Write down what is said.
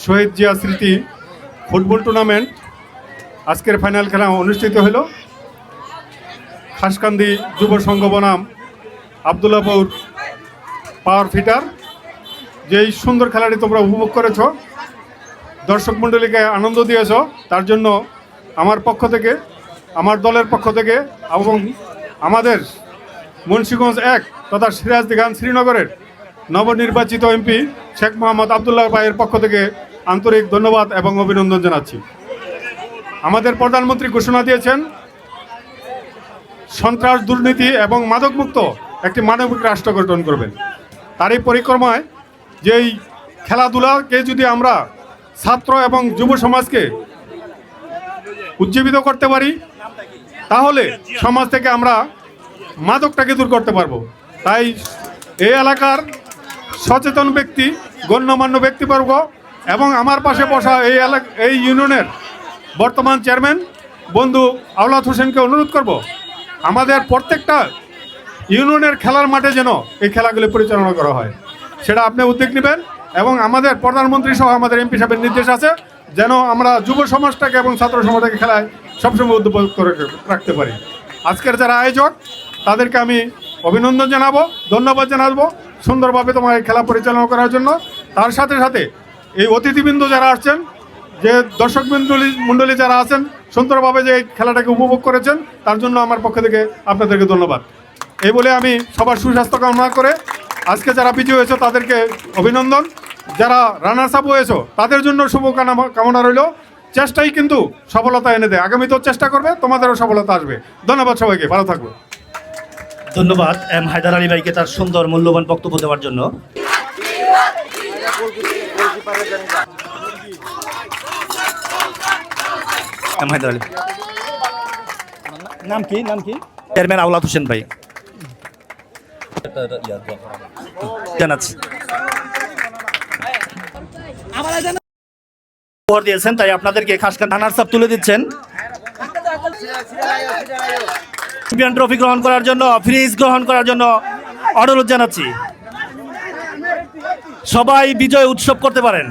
শহীদ জিয়া স্মৃতি football tournament আজকের final খেলা অনুষ্ঠিত হলো। খাসকান্দি যুব সংঘ বনাম আবদুল্লাপুর পাওয়ার ফিটার। যেই সুন্দর খেলাটি তোমরা উপভোগ করেছ, দর্শক মণ্ডলীকে আনন্দ দিয়েছ, তার জন্য আমার পক্ষ থেকে, আমার দলের পক্ষ থেকে এবং আমাদের মুন্সিগঞ্জ 1 তথা সিরাজদিখান শ্রীনগরের নবনির্বাচিত এমপি শেখ মোহাম্মদ আবদুল্লাহ ভাইয়ের পক্ষ থেকে আন্তরিক ধন্যবাদ এবং অভিনন্দন জানাচ্ছি। আমাদের প্রধানমন্ত্রী ঘোষণা দিয়েছেন সন্ত্রাস, দুর্নীতি এবং মাদকমুক্ত একটি মানবিক রাষ্ট্র গঠন করবেন। তারই পরিক্রমায় যেই খেলাধুলাকে যদি আমরা ছাত্র এবং যুব সমাজকে উজ্জীবিত করতে পারি, তাহলে সমাজ থেকে আমরা মাদকটাকে দূর করতে পারবো। তাই এই এলাকার সচেতন ব্যক্তি, গণ্যমান্য ব্যক্তিবর্গ এবং আমার পাশে বসা এই ইউনিয়নের বর্তমান চেয়ারম্যান বন্ধু আওলাদ হোসেনকে অনুরোধ করব, আমাদের প্রত্যেকটা ইউনিয়নের খেলার মাঠে যেন এই খেলাগুলি পরিচালনা করা হয়, সেটা আপনি উদ্যোগ নেবেন। এবং আমাদের প্রধানমন্ত্রী সহ আমাদের এমপি সাহেবের নির্দেশ আছে যেন আমরা যুব সমাজটাকে এবং ছাত্র সমাজটাকে খেলায় সবসময় উদ্যোগ করে রাখতে পারি। আজকের যারা আয়োজক তাদেরকে আমি অভিনন্দন জানাবো, ধন্যবাদ জানাবো সুন্দরভাবে তোমার এই খেলা পরিচালনা করার জন্য। তার সাথে সাথে এই অতিথিবৃন্দ যারা আসছেন, যে দর্শক মণ্ডলী যারা আছেন, সুন্দরভাবে যে এই খেলাটাকে উপভোগ করেছেন, তার জন্য আমার পক্ষ থেকে আপনাদেরকে ধন্যবাদ। এই বলে আমি সবার সুস্বাস্থ্য কামনা করে আজকে যারা বিজয়ী হয়েছে তাদেরকে অভিনন্দন, যারা রানার্স আপ হয়েছে তাদের জন্য শুভকামনা রইল। চেষ্টাই কিন্তু সফলতা এনে দেয়, আগামীতেও চেষ্টা করবে, তোমাদেরও সফলতা আসবে। ধন্যবাদ সবাইকে, ভালো থাকবে। ধন্যবাদ এম হায়দার আলী ভাইকে তার সুন্দর মূল্যবান বক্তব্য দেওয়ার জন্য। এম হায়দার আলী, নাম কি? চেয়ারম্যান আওলাদ হোসেন ভাই জানাচ্ছি উপহার দিয়েছেন, তাই আপনাদেরকে খাসকান থানার সাপ তুলে দিচ্ছেন। চ্যাম্পিয়ন ট্রফি গ্রহণ করার জন্য, ফ্রিজ গ্রহণ করার জন্য অনুরোধ জানাচ্ছি। সবাই বিজয় উৎসব করতে পারেন।